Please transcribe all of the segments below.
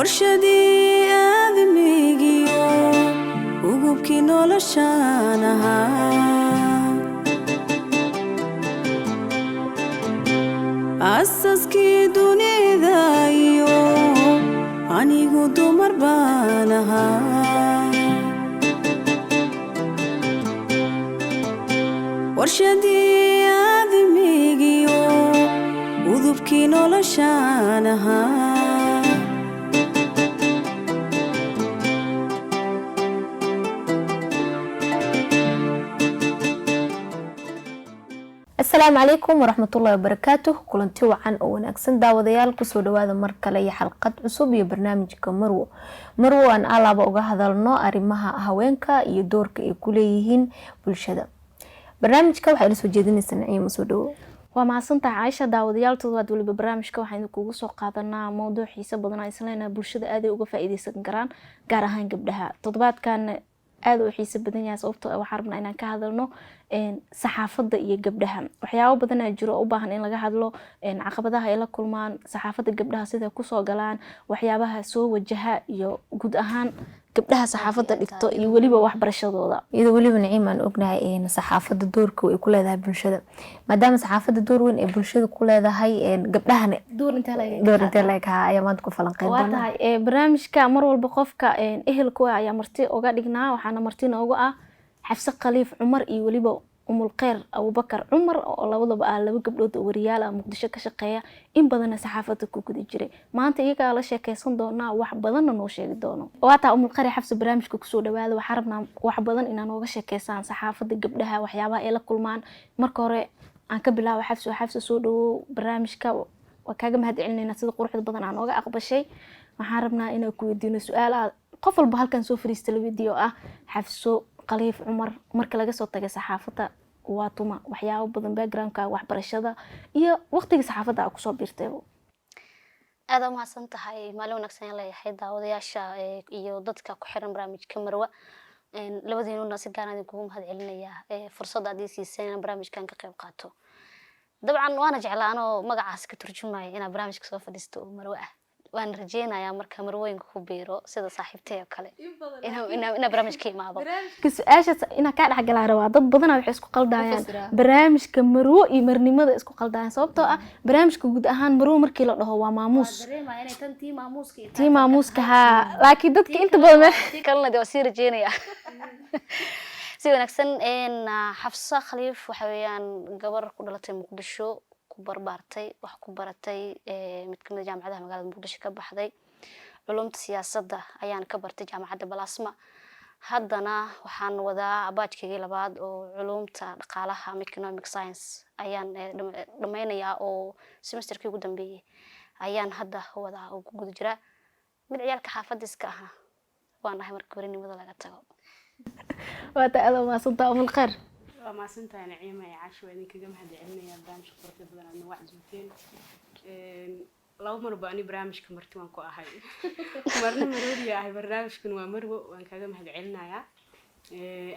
warshadii aadamigiyo ugubkii noloshaan ahaa asaskii dunida iyo anigu dumar baan ahaa warshadii aadamigiyo ugubkii noloshaan ahaa السلام عليكم ورحمة الله وبركاته كلنتي وعن ونأكسن داوديال كسو دوادا مركلة حلقة عصوب برنامج مرو أن ألا بوغا هذالنا أرمها هاوينكا يدورك يكوليهين بالشدة برنامجka waxay la soo jeedinaysaa Naciima soo dhawo waa maasantahay Aisha daawadayaal todobaad waliba barnaamijka waxaynu kugu soo qaadanaa mowduuc xiiso badan ay isleena bulshada aad ay uga faa'iideysan karaan gaar ahaan gabdhaha todobaadkan aad u xiiso badan yahay sababtoo waxaan rabnaa inaan ka hadalno saxaafadda iyo gabdhaha waxyaabo badan ay jiro u baahan in laga hadlo caqabadaha ay la kulmaan saxaafadda gabdhaha sida ku soo galaan waxyaabaha soo wajaha iyo guud ahaan gabdhaha saxaafadda dhigto iyo waliba waxbarashadooda iyadoo waliba Naciima aan ognahay in saxaafadda doorka ay ku leedahay bulshada maadaama saxaafadda door weyn ay bulshada ku leedahay gabdhahana door inta laga ayaa maanta ku falanqeyn doona waatahay barnaamijka mar walba qofka ehelku ayaa marti uga dhignaa waxaana martina uga ah Xafsa Khaliif Cumar iyo waliba umul qeyr Abubakar Cumar oo labadaba laba gabdhood oo wariyaal ah Muqdisho ka shaqeeya in badan saxaafadda ku guda jiray maanta iyaga la sheekeysan doona wax badan noo sheegi doono waata umul qeyr Xafsa barnaamijka ku soo dhawaada waxa rabnaa wax badan inaan uga sheekeysaan saxaafadda gabdhaha waxyaabaha ay la kulmaan marka hore aan ka bilaabo Xafsa soo dhawo barnaamijka waa kaaga mahadcelinayna sida quruxda badan aan uga aqbashay waxaan rabnaa inaan ku weydiino su'aalaha qof walba halkan soo fariistay video ah Xafsa Khaliif Cumar marka laga soo tagay saxaafadda waa tuma waxyaabo badan backgroundka waxbarashada iyo waqtiga saxaafadda ku soo biirtay aad u mahadsan tahay maalin wanaagsan leeyahay daawadayaasha iyo dadka ku xiran barnaamijka Marwa labadiinuna si gaar ah ugu mahadcelinaya fursadda aad siiseen barnaamijkan ka qayb qaato dabcan waana jeclaan oo magacaas ka turjumaya in barnaamijka soo fadhiisto Marwa waan rajeynayaa marka marwooyinka ku biiro sida saaxiibtay kale ina barnaamijka imaado su'aasha ina ka dhaxgalaa rabaa dad badan waxay isku qaldayaan barnaamijka marwo iyo marnimada isku qaldayaan sababtoo ah barnaamijka guud ahaan marwo markii la dhaho waa maamuus dareemaya inay tan tii maamuuska ha laakiin dadka inta badan kalena waa sii rajeynaya si wanaagsan Xafsa Khaliif waxa weeyaan gabar ku dhalatay Muqdisho barbaartay wax ku baratay mid kamid jaamacadaha magaalada Muqdisho ka baxday culumta siyaasadda ayaan ka bartay jaamacadda Balaasma haddana waxaan wadaa baajkayga labaad oo culumta dhaqaalaha economic science ayaan dhameynayaa oo semesterkii ugu dambeeyay ayaan hadda wadaa oo ku guda jira mid ciyaalka xaafadiska ah waan ahay markii warinimada laga tago waata aad ma santa umul qeyr ما سنت أنا عيمة عشوائي كذا ما حد علمني برامج قرطة بدل أنه واحد زوجين لو مرة بأني برامج كمرتون كوا هاي مرنا مروري هاي برامج كنوا مرو وأن كذا ما حد علمنا يا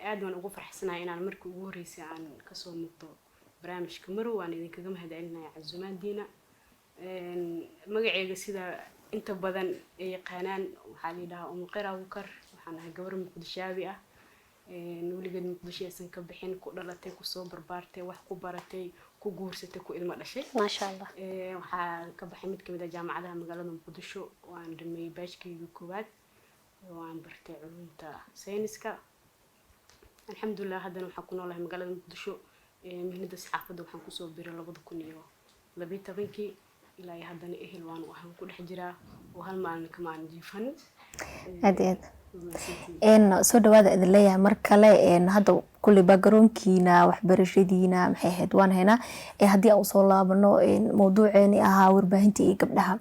قاعد وأنا أقول فرحسنا إن أنا مركو وريسي عن كسر مطو برامج كمرو وأنا إذا كذا ما حد علمنا يا عزمان دينا مجا جسيدا أنت بدن قنان وحالي لها قرا وكر وحنا جبر مقدشابئة weligeed Muqdisho aysan ka bixin ku dhalatay ku soo barbaartay wax ku baratay ku guursatay ku ilmo dhashay ma sha Allah waxa ka baxay mid kamid ah jaamacadaha magaalada Muqdisho waan dhamay baashkayga koowaad waan bartay culumta sayniska alxamdulillah haddana waxaan ku noolahay magaalada Muqdisho mihnada saxaafadda waxaan ku soo biiray 2012 ilaa haddana ehel waan waxaan ku dhex jiraa oo hal maalin kama aan jiifan aad soo dhawaada idin leeyahay mar kale hadda kulli backgroundkiina waxbarashadiina maxay ahayd waan hayna haddii aan soo laabano mowduuceeni ahaa warbaahinta iyo gabdhaha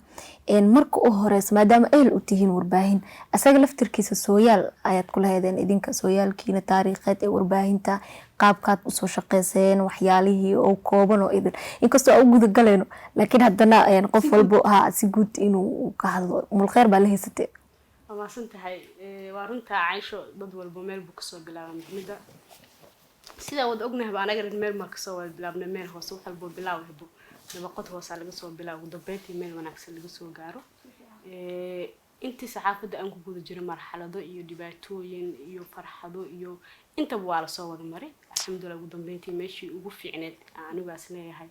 marka u horeysa maadaama ehl u tihiin warbaahin asaga laftirkiisa sooyaal ayaad ku lahaydeen idinka sooyaalkiina taariikheed ee warbaahinta qaabkaad u soo shaqeyseen waxyaalihii oo kooban oo idin inkastoo aan guda galayno laakiin haddana qof walba si guud inuu ka hadlo umul qeyr baa la haysatay ما سنتهاي وارنتا عايشة ضد والبوميل بكسو بلا محمدة سيدا ود أجنه بأنا قرر ميل ما كسو بلا بنميل هو صوح البو بلا وهبو لما قط هو صار لقسو بلا ودبيتي ميل ونعكس لقسو جارو intii saxaafadda aan ku guda jiro marxalado iyo dhibaatooyin iyo farxado iyo intaba waa lasoo wada maray alxamdulilah ugu dambeyntii meeshii ugu fiicneed anigaas leeyahay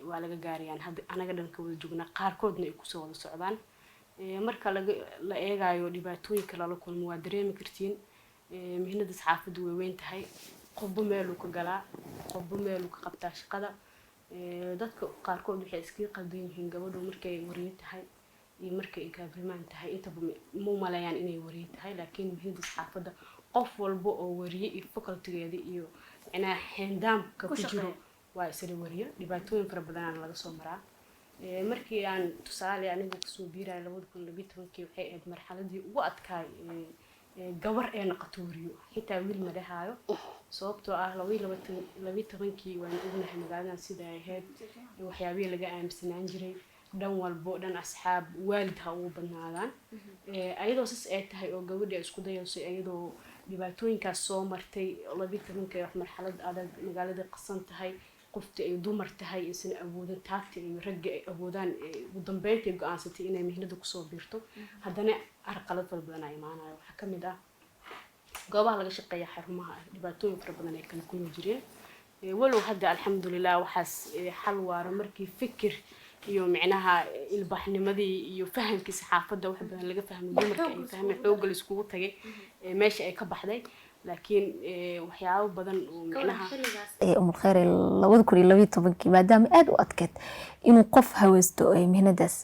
waa laga gaarayaan hadda anaga dhan ka wada joognaa qaarkoodna ay kusoo wada socdaan marka la eegayo dhibaatooyinka lala kulmo waa dareemi kartiin mihnada saxaafaddu way weyn tahay qofba meeluu ka galaa qofba meeluu ka qabtaa shaqada dadka qaarkood waxay iskaga qaldan yihiin gabadhu markay wariye tahay iyo markay kaafirmaan tahay intaba ma maleeyaan inay wariye tahay laakiin mihnada saxaafadda qof walba oo wariye iyo facultigeeda iyo macnaha xeendaamka ku jiro waa isla wariye dhibaatooyin fara badan laga soo maraa markii aan tusaale aniga kasoo biiray 2012 waxay ahayd marxaladii ugu adkaay gabar ee noqoto wariyo xitaa wiil ma dhahaayo sababtoo ah 2012 waan ognahay magaaladan sida ay ahayd waxyaabihii laga aaminsanaan jiray dhan walbo dhan asxaab waalid ha ugu badnaadaan ayadoo sas ay tahay oo gabadha isku dayaysay ayadoo dhibaatooyinkaas soo martay 2012 wax marxalad adag magaalada qasan tahay qofta ay dumar tahay isna awoodin taagta iyo ragga ay awoodaan ugu dambeyntii go'aansatay inay mihnada kusoo biirto haddana arqalad fara badan ay imaanayo waxaa ka mid ah goobaha laga shaqeeya xarumaha dhibaatooyin fara badan ay kala kulmi jireen walow hadda alxamdulilah waxaas xal waara markii fikir iyo micnaha ilbaxnimadii iyo fahamkii saxaafadda wax badan laga fahmay dumarka ay fahmeen xoog la iskugu tagay meesha ay ka baxday laakiin waxyaabo badan oo micnaha umul khayr 2012 maadaama aad u adkeed inuu qof haweysto mihnadaas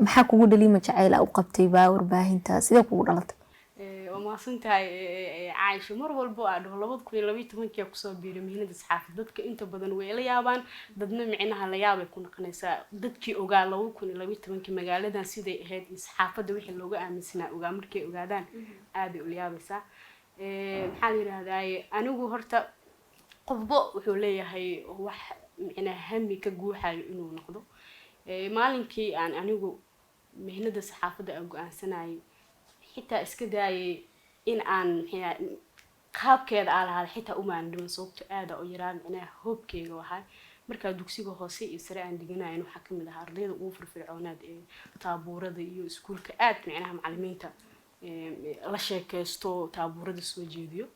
maxaa kugu dhaliima jacayl u qabtay baa warbaahinta sidee kugu dhalatay وما سنتاي عايشة مرة والبعد والله بذكر لبي تمن كي أقصى بير مهنة الصحافة ضدك أنت بدن ويلا يابان ضدنا معناها لا يكون قناصة ضدك أوجا لو يكون لبي تمن كي مجال ده سيد هاد الصحافة ده وحي اللوجا عم سنا أوجا مركي أوجادان عادي واليابسة حالي هذا أنا جوهرت قبض وحولي هي وح معناها همي كجوحة إنه نقضه مالكي أنا جو مهنة الصحافة ده أوجا سناي حتى إسكداي إن عن هي خاب كذا على هذا حتى أمان دون صوت هذا أو يرام أنا هوب كي جوهاي مركز دوكسي جوهاسي يسرع عند جنا إنه حكم ده هرديد وفر في العناد تابورة ذي سكول كأت معناها معلمين تا لا شيء كستو تابورة السوجيديو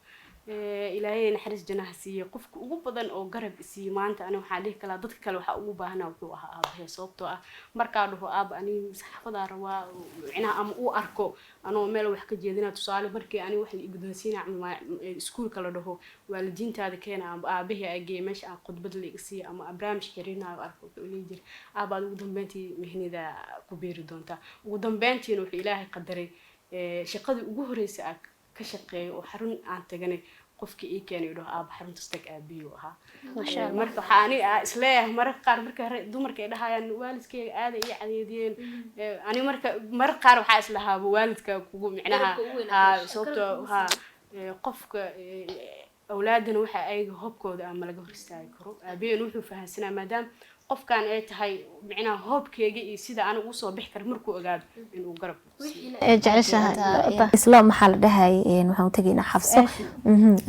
إلهي نحرس جناحسية قفك وبدن أو قرب سيمان أنا وحاليه كلا ضدك كلا وحقوبة هنا وحقوها هي صوبته مركاده أب أني صحفة روا عنا أم أو أركو أنا ماله وحكي جدنا تصالح مركي أنا واحد يقدسين عم سكول كلا ده والدين تاذ كان أبيه أجي مش أقد بدل إكسي أما أبرام شهرنا أركو وليجر أبى ودم بنتي مهني ذا كبير دونتا ودم بنتي إنه في إلهي قدري شقد وجهريس كشقي وحرن عن تجني قفك إيه كان يروح أب حرن تستك أبيوها مركب حاني إسلاه مركب مركب دو مركب ده هاي والد كي هذا يعني دين أنا مركب حاس لها والد كوجو معناها صوته ها قفك أولادنا وح أي هوب ده أما لقوا رستاي كرو أبي نروح فهسنا مدام qof kan ay tahay micnaha hoobkeega iyo sida aan ugu soo bixi kar markuu ogaado inuu garab jeceshahay isla maxaa la dhahay waxaan tageynaa xafso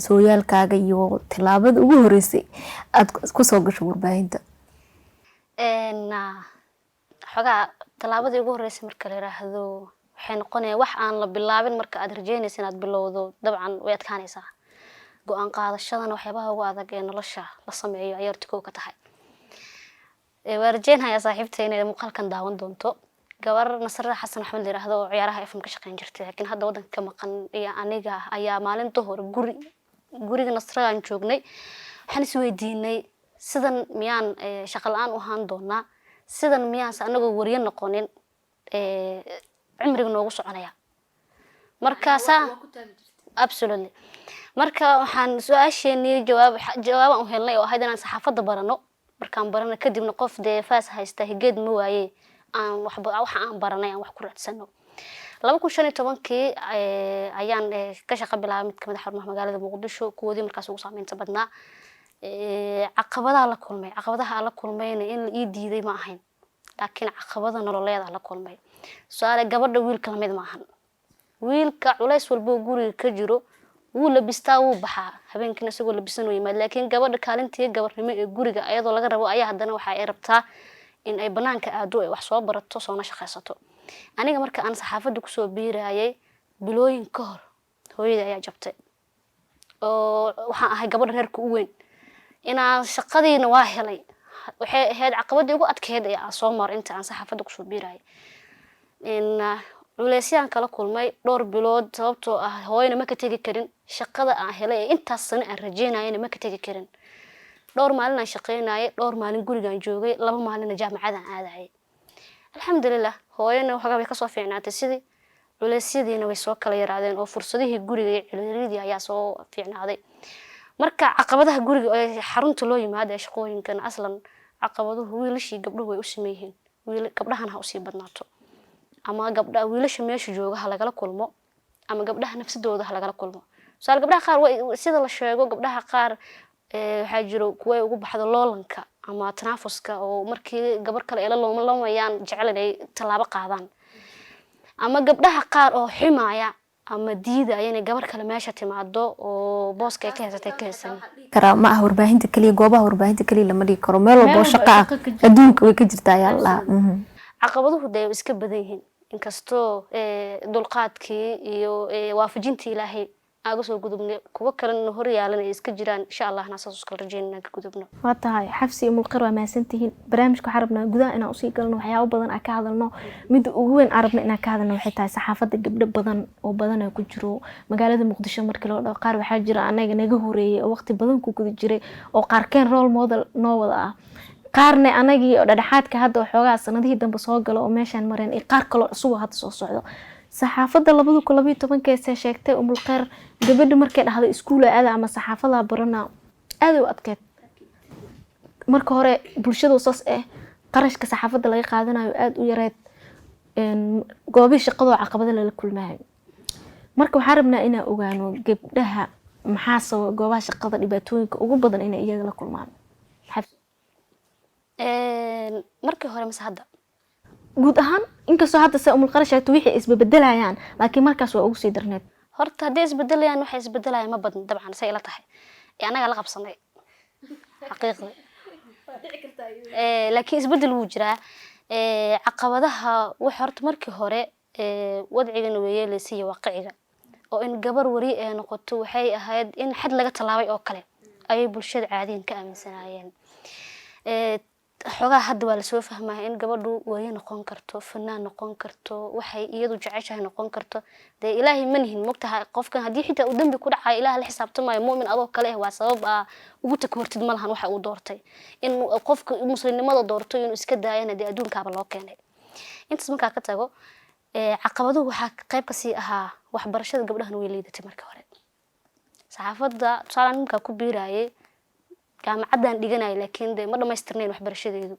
sooyaalkaaga iyo tilaabada ugu horeysay aad ku soo gasho warbaahinta xogaa tilaabadii ugu horeysay marka la yiraahdo waxay noqonaysaa wax aan la bilaabin marka aad rajeynaysid inaad bilowdo dabcan way adkaanaysaa go'aan qaadashadana waxyaabaha ugu adag ee nolosha la sameeyo ayaa horta ka tahay warjeen haya saaxiibtay inay muuqaalkan daawan doonto gabar Nasra Xasan Axmed yiraahdo ciyaaraha FM ka shaqeyn jirtay laakiin hadda wadanka maqan iyo aniga ayaa maalinta hore guriga Nasra aan joognay waxaan is weydiinay sidan miyaan shaqo la'aan u haan doonaa sidan miyaan anagoo wariye noqonin cimriga noogu soconaya markaas absolutely marka waxaan su'aasheenii jawaab u helnay oo ahayd inaan saxaafadda barano markaan barana kadibna qof deefaas haysta higeed ma waaye aan waxa aan baranay aan wax ku raadsano 2015 ayaan ka shaqo bilaabay mid kamid ah xarumaha magaalada Muqdisho kuwoodii markaas ugu saameynta badnaa caqabadaha la kulmayna in la ii diiday ma ahayn laakiin caqabada nololeed la kulmay su'aal gabadha wiilka lamid ma ahan wiilka culays walba guriga ka jiro wuu labistaa wuu baxaa habeenkina isagoo labisan oo yimaad laakiin gabadha kaalintii gabarnimo ee guriga ayadoo laga rabo ayaa haddana waxa ay rabtaa in ay banaanka aado ay wax soo barato soo shaqaysato aniga marka aan saxaafadda kusoo biirayay bilooyin ka hor hooyadii ayaa jabtay oo waxaan ahay gabadha reerka u weyn inaan shaqadiina waa helay waxay ahayd caqabadii ugu adkeyd ee aan soo maray inta aan saxaafadda kusoo biirayay culeysiyaan kala kulmay dhowr bilood sababtoo ah hooyana ma ka tegi karin shaqada aan helay ee intaas sano aan rajeynayana ma ka tegi karin dhowr maalin aan shaqeynayay dhowr maalin gurigaan joogay 2 maalina jaamacadaan aadayay alxamdulilah hooyana waxaa way kasoo fiicnaatay sidii culeysyadiina way soo kala yaraadeen oo fursadihii guriga iyo ciriiridii ayaa soo fiicnaaday marka caqabadaha guriga ee xarunta loo yimaado ee shaqooyinkan aslan caqabaduhu wiilashii gabdhuhu way u sameeyeen gabdhahana ha usii badnaato ama gabdha wiilasha meesha jooga ha lagala kulmo ama gabdhaha nafsadooda ha lagala kulmo su'aal gabdhaha qaar sida la sheego gabdhaha qaar waxaa jiro kuwa ugu baxdo loolanka ama tanaafuska oo markii gabar kale ay la loomayaan jecel inay talaabo qaadaan ama gabdhaha qaar oo ximaya ama diidaya inay gabar kale meesha timaado oo booska ay ka haysatay ka haysan kara ma ah warbaahinta kaliya goobaha warbaahinta kaliya lama dhigi karo meel walba shaqo ah adduunka way ka jirtaa ayaa la caqabaduhu day iska badan yihiin inkastoo dulqaadkii iyo waafajintii ilaahay aaga soo gudubnay kuwa kalena hor yaalan ay iska jiraan insha Allah naasas iska rajeynaa ka gudubno waa tahay xabsi iyo mulqir waa mahadsantihiin barnaamijka waxaan rabnaa gudaha inaan usii galno waxyaabo badan aan ka hadalno midda ugu weyn aan rabno inaan ka hadalno waxay tahay saxaafadda gabdho badan oo badan ku jiro magaalada muqdisho markii loo dhaho qaar waxaa jira anaga naga horeeyay oo waqti badan ku guda jiray oo qaarkeen role model noo wada ah qaarna anagii oo dhadhaxaadka hadda xoogaa sanadihii dambe soo galo oo meeshaan mareen iyo qaar kale cusub hadda soo socdo saxaafadda 2012 sheegtay mulqir gabadha markay dhahday iskuul aada ama saxaafada barana aad u adkeed marka hore bulshada saas qarashka saxaafadda laga qaadanayo aad u yareed goobaha shaqada caqabada la kulmaayo marka waxaan rabnaa inaan ogaano gabdhaha maxaa sabab goobaha shaqada dhibaatooyinka ugu badan inay iyaga la kulmaan markii hore mas hadda guud ahaan inkastoo hadda se umul qarash sheegto wixii isbedelayaan laakiin markaas waa ugu sii darneed horta haddii isbedelayaan waxay isbedelayaan ma badan dabcan say ila tahay anaga la qabsanay xaqiiqda laakiin isbedel wuu jiraa caqabadaha wax horta markii hore wadcigan weeyeleysay waaqiciga oo in gabar wari ee noqoto waxay ahayd in xad laga talaabay oo kale ay bulshada caadiin ka aaminsanaayeen xogaa hadda waa la soo fahmaa in gabadhu way noqon karto fanaan noqon karto waxay iyadu jeceshahay noqon karto de ilaahi manihin mogtahay qofkan hadii xitaa uu dambi ku dhacay ilaaha la xisaabtamayo muumin adoo kale waa sabab ugu takoortid malahan waxa uu doortay in qofka muslimnimada doorto inuu iska daayana de adduunkaaba loo keenay intaas markaa ka tago caqabaduhu waxaa qayb ka sii ahaa waxbarashada gabdhahan way liidatay markii hore saxaafadda tusaale ninka ku biirayay jaamacadan dhiganay laakiin de ma dhameystirneen waxbarashadeedu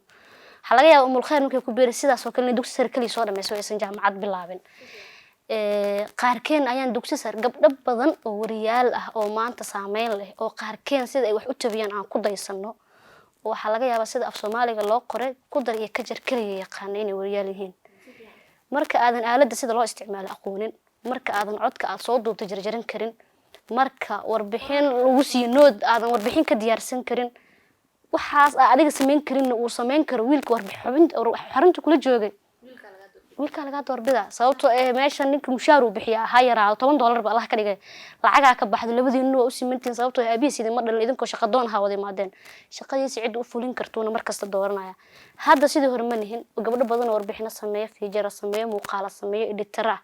waxa laga yaabaa umul khayr markay ku biiray sidaas oo kale dugsi sare kaliya soo dhameysay aysan jaamacad bilaabin qaarkeen ayaan dugsi sare gabdho badan oo wariyaal ah oo maanta saameyn leh oo qaarkeen sida ay wax u tabiyaan aan ku daysano waxa laga yaabaa sida af Soomaaliga loo qoray ku dar iyo ka jar kaliya yaqaan inay wariyaal yihiin marka aadan aaladda sida loo isticmaalo aqoonin marka aadan codka aad soo duubto jarjaran karin marka warbixin lagu sii nood aadan warbixin ka diyaarsan karin waxaas adiga sameyn karin uu sameyn karo wiilka warbixin xarunta kula joogay wiilka laga doorbida sababtoo meesha ninka mushaar uu bixiyaa ha yaraa $10 ba Allah ka dhigay lacaga ka baxdo labadiina waa u simantiin sababtoo aabihiisa ma dhalin idinkoo shaqo doon ha wada maadeen shaqadiisa cid u fulin kartoona markasta dooranaya hadda sidii hore ma nihin gabdho badan oo warbixin sameeyo fiijara sameeyo muuqaal sameeyo editara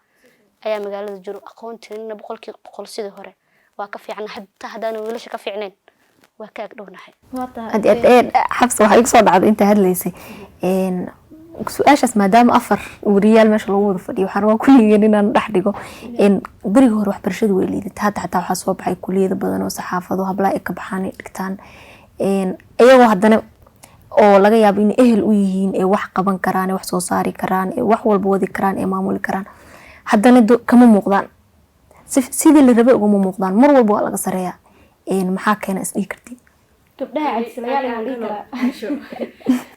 ayaa magaalada jiro aqoonteena 100% sidii hore waa ka fiican hadaan wiilasha ka fiicneen waa ka agdhownahay xabs waxa igu soo dhacday inta hadlaysay su'aashaas maadaama afar wariyaal meesha lagu wada fadhiyo waxaan rabaa kulligeen inaan dhex dhigo bariga hore waxbarashadu way liidatay hadda xataa waxaa soo baxay kuliyada badan oo saxaafado hablaha ay ka baxaan ay dhigtaan iyagoo haddana oo laga yaabo in ehel u yihiin ee wax qaban karaan ee wax soo saari karaan ee wax walba wadi karaan ee maamuli karaan haddana kama muuqdaan sidii la rabay uga muuqdaan mar walba waa laga sareeyaa maxaa keena is dhigi kartiin gabdhaha cajisalayaal ee dhigi karaa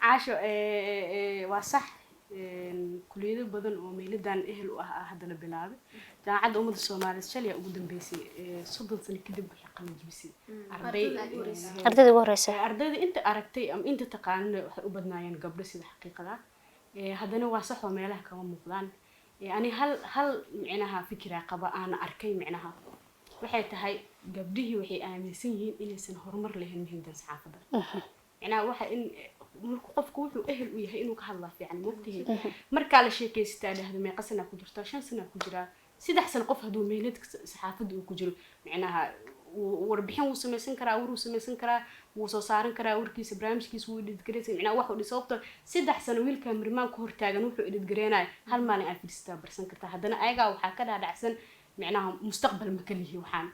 caasho waa sax kuliyado badan oo meeladan ehel u ah hadda la bilaabay jaamacadda ummadda Soomaaliyeed shalay ugu dambeysay 30 sano kadib waxay qalin jibisay ardayda ugu horeysay ardayda inta aragtay ama inta taqaanay waxay u badnaayeen gabdho sida xaqiiqada haddana waa sax oo meelaha kama muuqdaan ani hal micnaha fikira qaba aan arkay micnaha waxay tahay gabdhihii waxay aaminsan yihiin inaysan horumar lahayn muhiimdan saxaafadda micnaha waxa in markuu qofku wuxuu ehel u yahay inuu ka hadlaa fiican moogtahay markaa la sheekaystaa dhahdo meeqa sana ku jirtaa 5 sana ku jiraa 3 sano qof hadduu meeladka saxaafadda uu ku jiro micnaha warbixin wuu samaysan karaa wuu samaysan karaa wuu soo saaran karaa warkiisa barnaamijkiisa wuu editgareysan micnaha wax u dhisabto 3 sano wiilka mirmaan ku hortaagan wuxuu editgareynaa hal maalin aad fiirstaa barsan kartaa haddana ayaga waxaa ka dhaadhacsan micnaha mustaqbal ma kalihi waxaan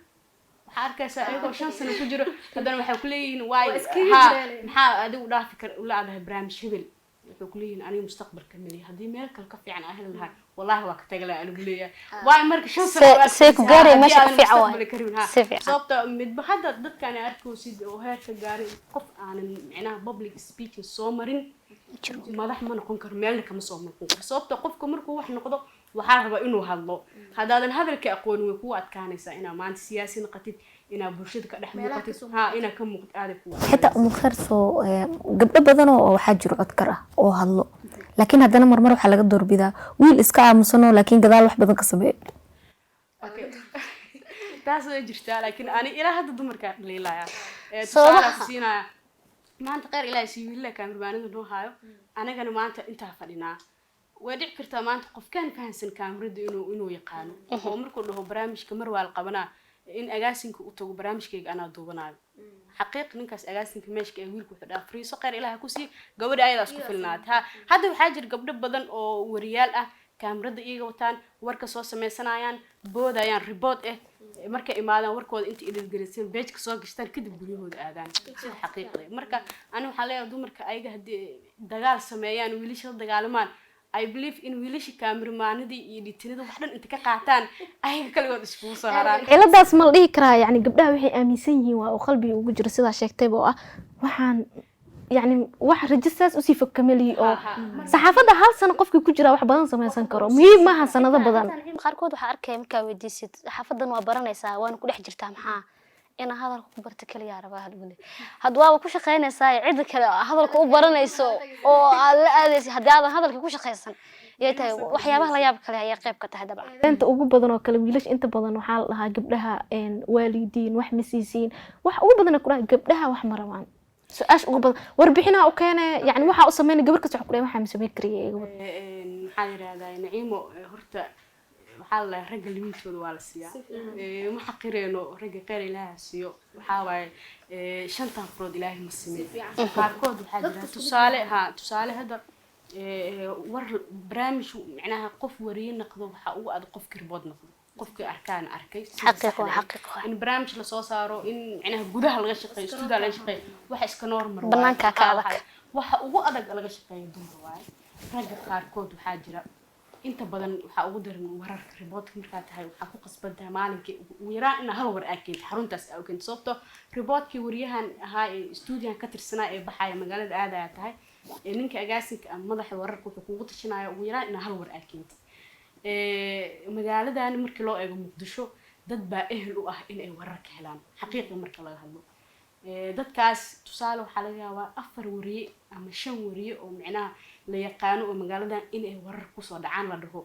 arkaysaa ayagoo 5 sano ku jiro haddana waxay ku leeyihiin waay maxaa adigu dhaafi kar ula adahay barnaamij hebel wuxuu ku leeyihiin aniga mustaqbalka mali haddii meel kale ka fiican aan heli lahaa wallahi waa ka tagay anigu leeyahay waay marka 5 sano seek gaari meesha ka fiican waay sababta midba hadda dadkan arkoosid oo heerka gaaray qof aanan micnaha public speaking soo marin madax ma noqon karo meelna kama soo noqon karo sababta qofka markuu wax noqdo waxaa raba inuu hadlo haddaadan hadalka aqoon way ku adkaanaysaa inaa maanta siyaasi noqotid inaa bulshada ka dhex muuqatid inaa ka muuqd aaday ku xitaa umukar soo gabdho badan oo waxaa jiro codkar ah oo hadlo laakiin haddana marmar waxaa laga doorbidaa wiil iska aamusano laakiin gadaal wax badan ka sameeyo taas way jirtaa laakiin ani ilaa hadda dumarka dhaliilaya tusaale siinaya maanta qeyr ilaahay si wiilka kaamirbaanada noo haayo anagana maanta intaa fadhinaa way dhici kartaa maanta qofkaan fahansan kaamirada inuu yaqaano oo markuu dhaho barnaamijka mar waa la qabanaa in agaasinka u tago barnaamijkayga anaa duubanayo xaqiiq ninkaas agaasinka meeshka ee wiilku wuxuu dhaaf friiso qeyr ilaahay ku sii gabadha ayadaas ku filnaata hadda waxaa jira gabdho badan oo wariyaal ah kaamirada iyaga wataan warka soo sameysanayaan boodayaan report markay imaadaan warkooda inta idilgelisan beejka soo gashtaan kadib guryahooda aadaan sida xaqiiqda marka ani waxaa leeyahay dumarka ayaga haddii dagaal sameeyaan wiilasha dagaalamaan I believe in wiilasha kaamirmaanadii iyo dhitinada wax dhan inta ka qaataan ayaga kaligood iskugu soo haraan ciladaas ma la dhihi karaa yani gabdhaha waxay aaminsan yihiin waa oo qalbiga ugu jiro sidaa sheegtayba oo ah waxaan يعني واحد رجستاس وسي فكملي أو صحافة هل سنة قفك كجرا واحد بدن سمين سنكرو مي ما هالسنة ذا بدن قاركود وح أركي مكا وديسيت حافظا وبرنيسا وأنا كل حجر تامحا أنا هذا الكبر تكلي يا رباه هالولي هدوا وكوش خينا ساي عدك هذا الكوب برنيسو أو هذا الكوش خيسن يتى وحيابها لا يابك لها يقيب كتهدى بعد أنت أقول بدن وكلام ليش أنت بدن وحال لها قبلها إن والدين وحمسيسين أقول بدن أقول قبلها وحمروان سؤال أقول بدن وربحنا وكان يعني وحى أصلا من قبل كسر كلام وحى مسوي كريه محاضر هذا نعيمه هرت محل رجل يمشون والسيا محقرينه رجل غير إله سيو وحاول شنطة فرود إله مسلمين كاركود وحاجة تصالح هذا ور برامج معناها قف ورين نقضه وحقوق قف كربود نقضه قف أركان أركي حقيقة إن برامج لصوصارو إن معناها جودها الغشقي استودع الغشقي وحس كنور مروان بنانك كذاك وحقوق أدق الغشقي دون رواي رجل كاركود وحاجة inta badan waxa ugu daran wararka report marka tahay waxa ku qasbantahay maalinkii ugu yaraan in hal war aakid xaruntaas aw kan sababto reportkii wariyahan ahaa ee stuudiyaha ka tirsanaa ee baxaya magaalada aadaya tahay ninka agaasinka ama madaxa wararka wuxuu kugu tashanayo ugu yaraan in hal war aakid magaaladan markii loo eego Muqdisho dad baa ehel u ah in ay wararka helaan xaqiiqo marka laga hadlo dadkaas tusaale waxa laga yaabaa 4 wariye ama 5 wariye oo macnaha la yaqaan oo magaaladan in ay warar ku soo dhacaan la dhaho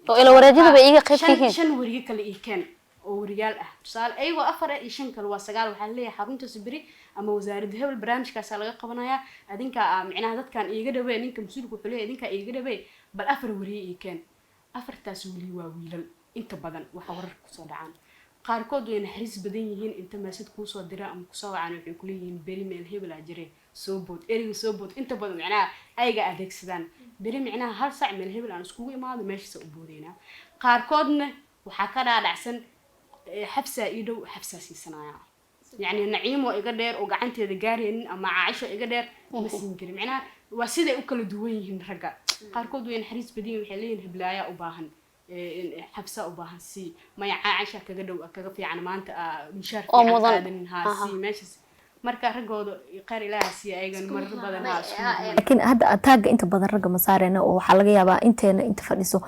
oo ila wareejada bay iga qayb yihiin 5 wariye kale ii keen oo wariyaal ah tusaale ayagoo 4 iyo 5 kale waa 9 waxa leeyahay xarunta Sibiri ama wasaaradda hebel barnaamijkaas laga qabanaya adinka macnaha dadkan iiga dhaweey ninka mas'uulku wuxuu leeyahay idinka iiga dhaweey bal 4 wariye ii keen 4taas wali waa wiilal inta badan waxa warar ku soo dhacaan qaarkood way naxariis badan yihiin inta maasid ku soo dira ama ku soo wacaan waxay ku leeyihiin beri meel hebel ah jireen soo bood inta badan macnaha ayga adeegsadaan beri macnaha hal saac meel hebel aan iskugu imaado meesha u boodeyna qaarkoodna waxa ka dhaadhacsan xabsa ii dhow xabsa siisanaya yani naciimo iga dheer oo gacanteeda gaareen ama Aisha iga dheer ma siin karin macnaha waa sida ay u kala duwan yihiin ragga qaarkood way naxariis badan waxay leeyihiin heblaaya u baahan حبسة وباهن ما يعيش كجدو كجفي عن ما أنت مشارك عادن هاسي ماشي marka ragooda qaar ilaaha siiya ayagan mar badan ha isku laakiin hadda ataaga inta badan ragga ma saarayna oo waxaa laga yaabaa inteena inta fadhiso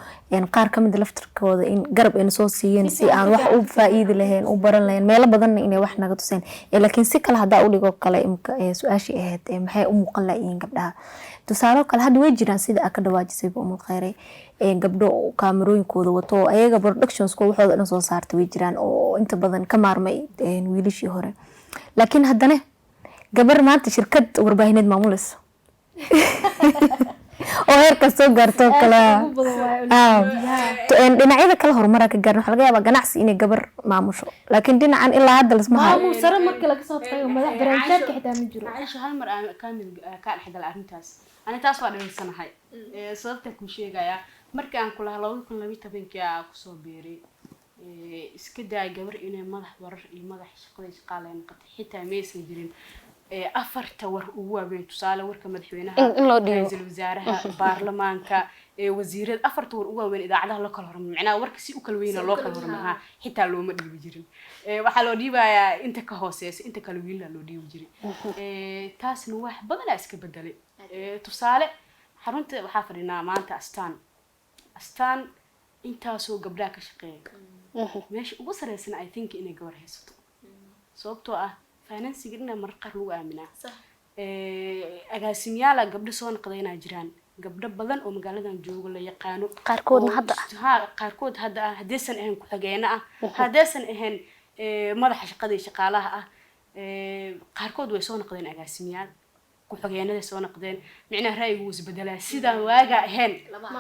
qaar ka mid ah laftirkooda in garab ayna soo siiyeen si aan wax u faa'iidi lahayn u baran lahayn meelo badanna inay wax naga tuseen laakiin si kale haddaa u dhigo kale imka su-aashii ahayd maxay u muuqan lahayiin gabdhaha tusaalo kale hadda way jiraan sida aa ka dhawaajisayba umul khayray gabdho kaamarooyinkooda wato oo ayaga productionskooda waxooda dhan soo saarta way jiraan oo inta badan ka maarmay wiilashii hore laakiin haddana gabar maanta shirkad warbaahineed maamulayso oo heerka soo gaarto kala dhinacyada kala horumaraa ka gaarin waxaa laga yaabaa ganacsi inay gabar maamusho laakiin dhinacan ilaa hadda lasma hayo maamul sare marka laga soo tago madax barnaamijka xitaa ma jiro Aisha hal mar aan ka dhexdal arrintaas ani taas waa dhalisanahay sababta ku sheegaya markii aan kula 2012 aan ku soo beeray iska daa gabar inay madax warar iyo madax shaqada shaqaaleyn qatay xitaa meesan jirin afarta war ugu waaweyn tusaale warka madaxweynaha ra'iisul wasaaraha baarlamaanka wasiirada afarta war ugu waaweyn idaacadaha la kala hormar macnaha warka si u kala weyn loo kala hormaraa xitaa looma dhiibi jirin waxa loo dhiibayaa inta ka hooseysa inta kala weyn loo dhiibi jiray taasna wax badan iska bedelay tusaale xarunta waxa fadhinaa maanta astaan intaasoo gabdhaha ka shaqeeya meesha ugu sareysan I think inay gabar haysato sababtoo ah financiga inna mar qaar lagu aaminaa agaasimiyaal gabdho soo naqdayna jiraan gabdho badan oo magaaladan joogo la yaqaano qaarkood hadda hadeesan ahayn ku xageena hadeesan ahayn madaxa shaqada shaqaalaha qaarkood way soo naqdeen agaasimiyaal ku xageenada soo naqdeen micnaha ra'yigu isbedelaa sida waaga ahayn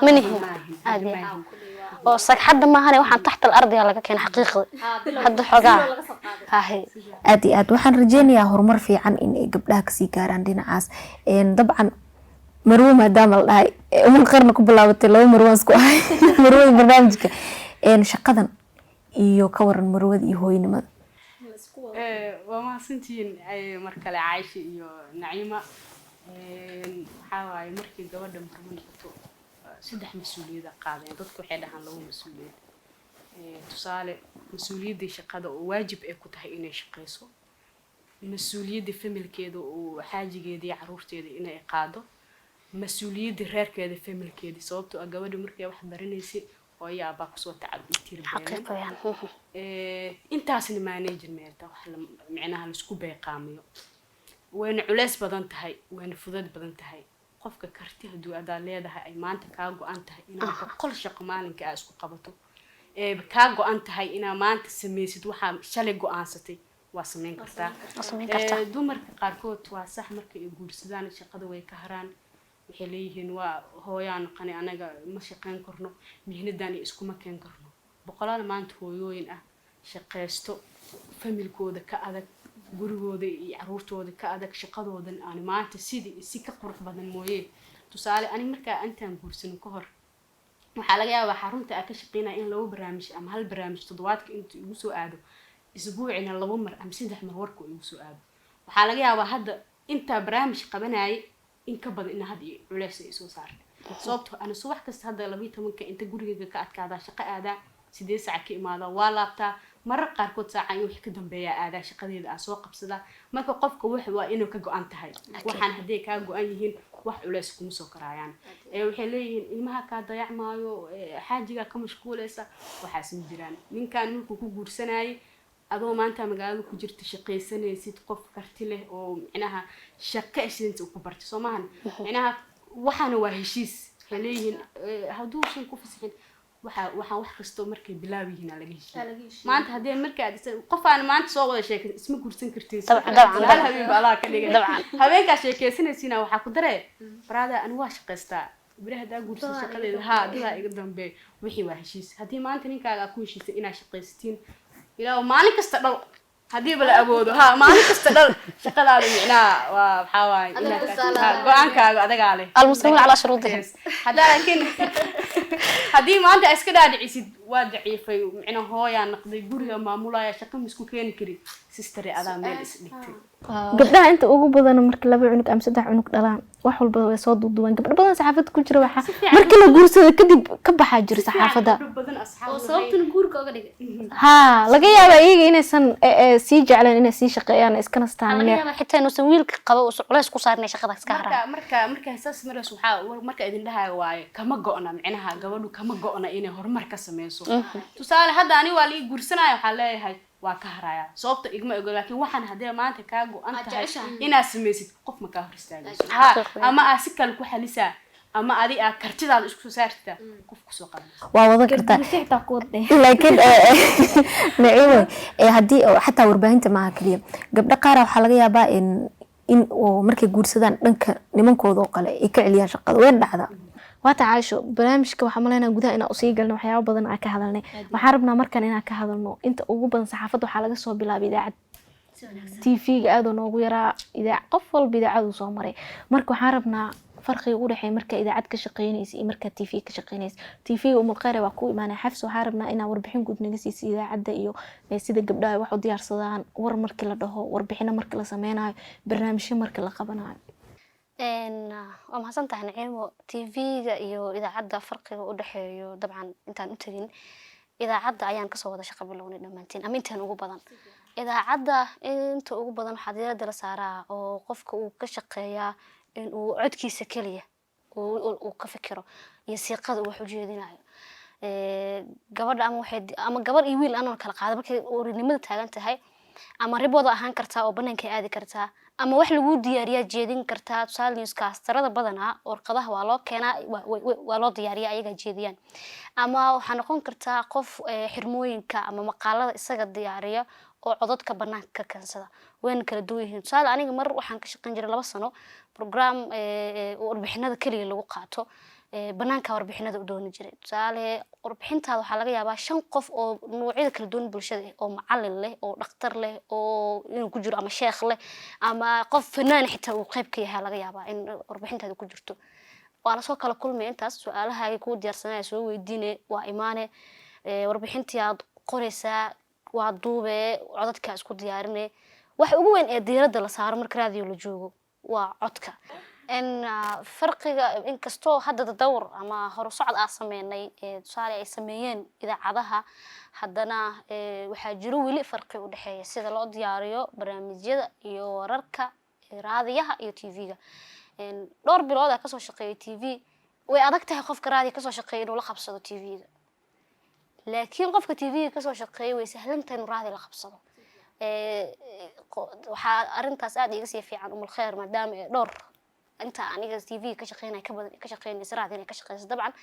manihin oo sagxadda ma ahane waxaan taxta al-ardiga laga keenay xaqiiqada hadda xogaa aad iyo aad waxaan rajeynayaa horumar fiican in ay gabdhaha kasii gaaraan dhinacaas dabcan marwo maadaama la dhahay umul qarna ku bilaabatay laba marwo isku ahay marwada barnaamijka shaqadan iyo ka waran marwada iyo hooynimada waa mahadsantihiin mar kale Aisha iyo Naciima waxaa waaye markii gabadha marwo noqoto saddex mas'uuliyad qaadeen dadku waxay dhahaan laba mas'uuliyad tusaale mas'uuliyadda shaqada oo waajib ay ku tahay inay shaqeyso mas'uuliyadda familkeeda oo xaajigeeda iyo caruurteeda inay qaado mas'uuliyadda reerkeeda familkeeda sababtoo ah gabadha markay wax baranaysay oo yaaba ku soo tacabtireen intaasna management wax macnaha la isku beeqaamiyo wayna culeys badan tahay wayna fudud badan tahay qofka karti haduu adaa leedahay ay maanta ka go'an tahay inaad boqol shaqo maalinka aad isku qabato ka go'an tahay inaad maanta sameysid waxa shalay go'aansatay waa sameyn kartaa dumarka qaarkood waa sax markay guursadaan shaqada way ka haraan waxay leeyihiin waa hooyaan qani anaga ma shaqeyn karno mihnadan isku ma keen karno boqolaal maanta hooyooyin ah shaqeysto familkooda ka adag gurigooda iyo caruurtooda ka adag shaqadoodan aan maanta si ka qurux badan mooyee tusaale ani markaa intaan guursan ka hor waxaa laga yaabaa xarunta aan ka shaqeynaa in laba barnaamij ama hal barnaamij toddobaadka inta igu soo aado isbuucina laba mar ama saddex mar warku igu soo aado waxaa laga yaabaa hadda inta barnaamij qabanayay in ka badan in had iyo culeys ay soo saartay sababtoo ana subax kasta hadda 12 inta gurigayga ka adkaada shaqo aada 8 saac ka imaada waa laabtaa marar qaarkood saacan wixii ka dambeeya aada shaqadeeda aan soo qabsada marka qofka waa inuu ka go'an tahay waxaan hadee ka go'an yihiin wax culeys kuma soo karaayaan waxay leeyihiin ilmaha ka dayacmaayo xaajiga ka mashquulaysa waxaas ma jiraan ninkan markuu ku guursanayay adoo maanta magaalada ku jirta shaqeysanaysid qof karti leh oo macnaha shaqo isheenta ku bartay Soomahan macnaha waxana waa heshiis waxay leeyihiin haduu shan ku fasaxin waxa wax kasto markay bilaabihiin laga heshiis maanta hadee markaa qof aan maanta soo wada sheekay isma guursan kartid hal habeen baa ka dhigay habeenka sheekeysanaysiina waxa ku daree barada aan waa shaqeystaa biraha daa guursan shaqadeeda dada iga dambe wixii waa heshiis hadii maanta ninkaaga ku heshiisay inaad shaqeystiin ilaa maalin kasta dhal hadii bala awoodo maalin kasta dhal shaqadaada micnaa waa waxa waay inaad go'aankaaga adaga leh المسلمون على شروطهم hadaa laakiin hadii maanta iska dhaadhicisid waa daciifay micnaa hooyaa naqday guriga maamulaya shaqo misku keeni kari sister adaa meel is dhigtay gabdhaha inta ugu badan markii 2 cunug ama 3 cunug dhalaan wax walba way soo duuduwan gabdho badan saxaafada ku jira waxa markii la guursado kadib ka baxaa jira saxaafada oo sababtuna guurka uga dhigay ha laga yaabaa iyaga inaysan sii jeclaan inay sii shaqeeyaan iska nastaan laga yaabaa xitaa inuusan wiilka qabo oo culays ku saarnay shaqada iska haraa marka saas maras waxa marka idin dhahayo waaye kama go'na micnaha gabadhu kama go'na inay horumar ka sameeyso tusaale hadda ani waa la guursanayo waxa leeyahay waa ka haraya sababta igma ogo laakiin waxaan hadee maanta ka go'an tahay inaad sameysid qof ma ka hor istaagayso ama aad si kale ku xalisaa ama adi aad kartidaada isku soo saartaa qof ku soo qaban waa wada kartaa laakiin naciimo haddii xataa warbaahinta maaha kaliya gabdho qaar waxaa laga yaabaa in oo markay guursadaan dhanka nimankooda oo kale ay ka celiyaan shaqada way dhacdaa waata caasho barnaamijka waxaa maleynaa gudaha inaan usii galno waxyaabo badan aan ka hadalnay waxaan rabnaa markan inaan ka hadalno inta ugu badan saxaafadda waxaa laga soo bilaabay idaacad TV-ga aad oo noogu yaraa qof walba idaacadu soo maray marka waxaan rabnaa farqiga u dhaxeeya marka idaacad ka shaqeynaysa iyo marka TV ka shaqeynaysa TV-ga umul khayr waa ku imaanay xafs waxaan rabnaa inaan warbixin guud naga siiso idaacadda iyo sida gabdhaha wax u diyaarsadaan war markii la dhaho warbixino markii la sameynayo barnaamijyo markii la qabanayo waa mahadsantahay naciimo TV-ga iyo idaacadda farqiga u dhaxeeyo dabcan intaan u tagin idaacadda ayaan kasoo wada shaqo bilownay dhammaantiin ama intaan ugu badan idaacadda inta ugu badan waxaa diiradda la saaraa oo qofka uu ka shaqeeyaa in uu codkiisa kaliya uu ka fikiro iyo siiqada uu wax u jeedinayo gabadha ama gabar iyo wiil aan kala qaado markay urinimada taagan tahay ama ribooda ahaan kartaa oo banaanka aadi kartaa ama wax lagu diyaariyaa jeedin kartaa tusaale newscast tirada badanaa warqadaha waa loo keenaa waa loo diyaariyaa ayaga jeediyaan ama waxaa noqon kartaa qof xirmooyinka ama maqaalada isaga diyaariya oo codadka banaanka ka kansada wayna kala duwan yihiin tusaale aniga mar waxaan ka shaqeyn jiray 2 sano program warbixinada kaliya lagu qaato banaanka warbixinada u dooni jiray tusaale warbixintaada waxaa laga yaabaa 5 qof oo noocyada kala duwan bulshada oo macallin leh oo dhakhtar leh oo inuu ku jiro ama sheekh leh ama qof fanaan xitaa uu qayb ka yahay laga yaabaa in warbixintaada ku jirto waa la soo kala kulmay intaas su'aalaha ku diyaarsanaya soo weydiinay waa imaane warbixintii aad qoraysaa waa duube codadka isku diyaarinay wax ugu weyn ee diiradda la saaro marka raadiyo la joogo waa codka farqiga inkastoo hadda dadawr ama horusocod aan sameynay tusaale ay sameeyeen idaacadaha haddana waxaa jiro weli farqi u dhaxeeya sida loo diyaariyo barnaamijyada iyo wararka raadiyaha iyo TV-ga dhowr bilood aan kasoo shaqeeyay TV way adag tahay qofka raadiyo kasoo shaqeeya inuu la qabsado TV-ga laakiin qofka TV-ga kasoo shaqeeya way sahlan tahay inuu raadiyo la qabsado waxaa arintaas aad iga sii fiican umul khayr maadaama dhowr inta aniga TV ka shaqeynay ka badan ka shaqeynay raadiyo ka shaqeynay dabcan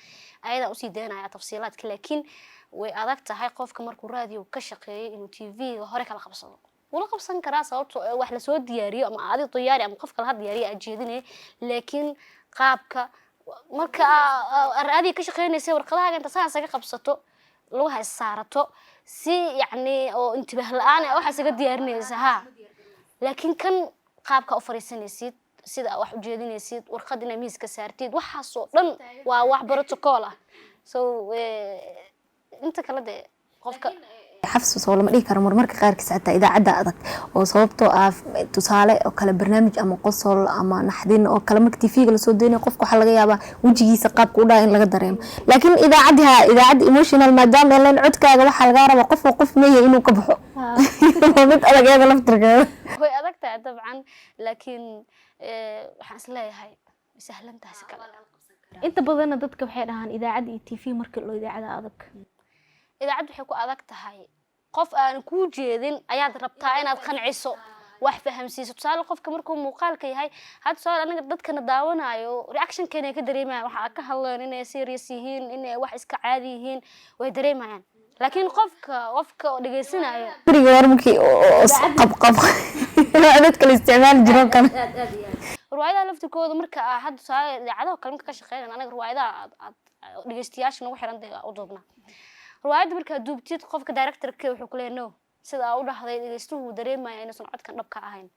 ayada u sii deenaya tafsiilaadka laakiin way adag tahay qofka markuu raadiyo ka shaqeeyo inuu TV-ga hore kala qabsado wala qabsan karaa sababtoo wax la soo diyaariyo ama aad diyaari ama qof kale had diyaariyo ajeedinay laakiin qaabka marka raadiyo ka shaqeynaysa warqadaha inta saas ka qabsato loo haysaarato si yani oo intibaah la'aan waxa isaga diyaarinaysa ha laakiin kan qaabka u fariisanaysid sida wax u jeedinaysid warqadina miiska saartid waxaas oo dhan waa wax protocol ah so inta kala de qofka xafs soo lama dhigi karo marmarka qaarkiis xataa idaacadda adag oo sababtoo ah tusaale oo kale barnaamij ama qosol ama naxdin oo kale marka TV-ga la soo deenay qofka waxa laga yaabaa wajigiisa qaabka u dhaay in laga dareemo laakiin idaacad emotional maadaama leen codkaaga waxa laga rabaa qof meeyay inuu ka baxo mid adag ee laftirkeeda way adag tahay dabcan laakiin waxaan isleeyahay sahlan tahay si kale inta badan dadka waxay dhahaan idaacad iyo TV marka loo idaacada adag idaacad waxay ku adag tahay qof aan ku jeedin ayaad rabtaa inaad qanciso wax fahamsiiso tusaale qofka markuu muuqaalka yahay had soo anaga dadkana daawanayo reaction keenay ka dareemayaan waxa ka hadlaan inay serious yihiin inay wax iska caadi yihiin way dareemayaan laakiin qofka dhageysanayo bariga warmkii qabqab dadka la isticmaali jiro kan ruwaayadaha laftirkooda marka had soo idaacadaha kale ka shaqeeyaan anaga ruwaayadaha dhageystayaasha nagu xiran u doobna ruwaayada marka duubtid qofka director-ka wuxuu ku leeyahay no sida uu dhahday dhageystuhu dareemaya inaysan codkan dhabka ahayn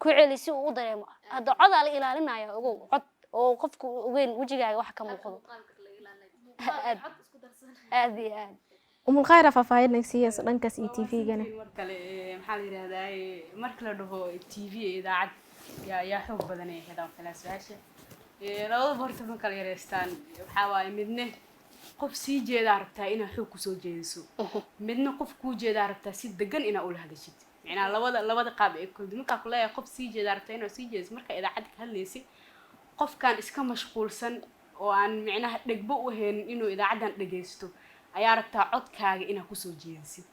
ku celi si uu u dareemo hada cod la ilaalinayo ugu cod oo qofku ogeyn wajigaaga wax ka muuqdo aad umulkhayra faahfaahin siiyaysa dhankaas iyo TV-gana mar kale maxaa la yiraahdaa marka la dhaho TV idaacad yaa xoog badan ay helaan falaasfaasha labada horta ma kala yareystaan waxaa waaye midna qof sii jeeda rabtaa inaad xoog kusoo jeediso midna qof kuu jeeda rabtaa si degan inaad ula hadashid macnaa labada qaab ee koodu markaa ku leeyahay qof sii jeeda rabtaa inaad sii jeediso marka idaacad ka hadlaysid qofkan iska mashquulsan oo aan macnaha dhegbo u haynin inuu idaacadan dhageysto ayaa rabtaa codkaaga inaad kusoo jeedisid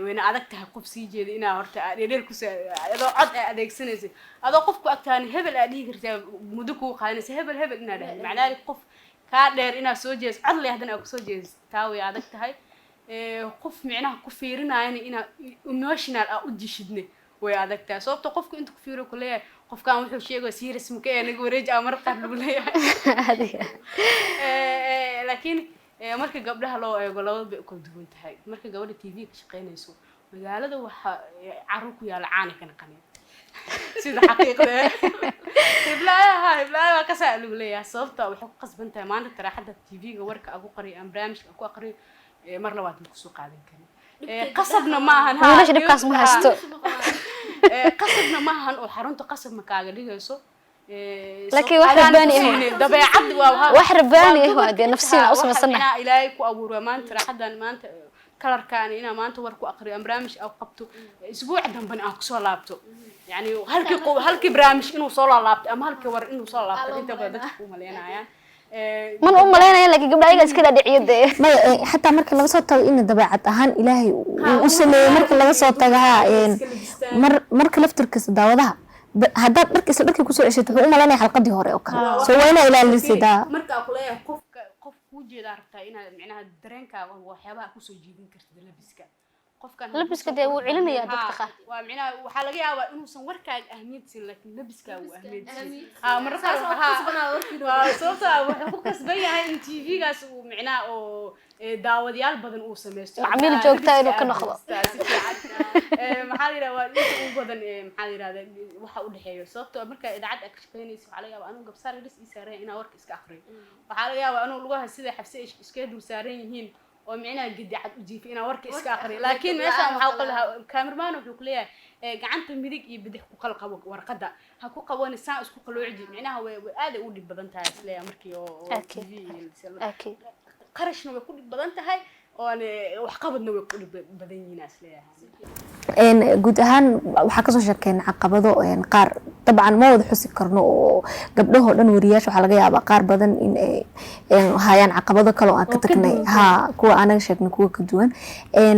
wayna adag tahay qof sii jeeda inaad horta dheer kusoo adoo cod adeegsanaysid adoo qofku agtaan hebel aad dhihi kartaa muddo kuu qaadanaysa hebel inaad dhahay macnaha qof kaa dheer inaad soo jeediso cod leh haddana aad kusoo jeedisid taa way adag tahay qof macnaha ku fiirinayana inaad emotional u dishidne way adag tahay sababtoo qofku inta ku fiiro ku leeyahay qofkan wuxuu sheegay serious ma ka anaga wareej amar qaar lagu leeyahay laakiin marka gabdhaha loo eego labada bay kala duwan tahay marka gabadha TV ka shaqeynayso magaalada waxa carruur ku yaala caana kana qaniin sida xaqiiqda iblaha ka saa lagu leeyahay sababtoo waxay ku qasban tahay maanta taraxada TV-ga warka ugu qariyo am barnaamijka ku aqriyo mar labaad ma ku soo qaadan karin qasabna ma ahan wiilasha dhibkaas ma haysto qasabna ma ahan oo xarunta qasab ma kaaga dhigayso laakiin wax rabbaani ah dabeecad waa wax rabbaani ah waa de nafsiina u sameysana ilaahay ku abuuray maanta raxadan maanta kalarkaan ina maanta war ku aqriyo barnaamij aad qabto isbuuc damban aad ku soo laabto yani halkii barnaamij inuu soo laabto ama halkii war inuu soo laabto inta badan dadku maleynayaan man u maleynayaan laakiin gabdhaha ayaga iska dhaadhiciyada xataa marka laga soo tago in dabeecad ahaan ilaahay uu sameeyay marka laga soo tagaa marka laftirkiisa daawadaha haddaad dharkiisa dharkii kusoo ceshato wuxuu u malaynaya xalqadii hore oo kale soo waa inaa ilaalisidaa markaa ku leeyahay qof kuu jeedaa rabtaa inaad macnaha dareenkaaga waxyaabaha kusoo jiidin kartid labiska qofkan labiska dee wuu celinayaa dadka qaar waa macnaha waxaa laga yaabaa inuusan warkaaga ahmiyad siin laakiin labiskaaga uu ahmiyad siin marka sababta wuxuu ku kasban yahay in TV-gaas uu macnaha oo daawadayaal badan uu sameysto macmiil joogtaa inuu ka noqdo maxaa la yiraahdaa inta ugu badan maxaa la yiraahdaa waxa u dhaxeeyo sababtoo marka idaacad ka shaqeynayso waxa laga yaabaa anuu gabsaar dhis ii saaran inaa warka iska aqriyo waxa laga yaabaa anuu lugaha sida xabsi iska dul saaran yihiin oo macnaha gidacad u jiifay inaa warka iska aqriyo laakiin meesha waxa uu qalaha cameraman wuxuu ku leeyahay gacanta midig iyo bidix ku kala qabo warqada ha ku qaboon saan isku qalooci macnaha way aad u dhib badan tahay isleeyahay markii oo TV qarashna way ku dhib badan tahay oo wax qabadna way ku dhib badan yihiin isleeyahay guud ahaan waxaa kasoo sheekeen caqabado qaar dabcan ma wada xusi karno oo gabdhahoo dhan wariyaasha waxaa laga yaabaa qaar badan in ay hayaan caqabado kale oo aan ka tagnay kuwa anaga sheegnay kuwa ka duwan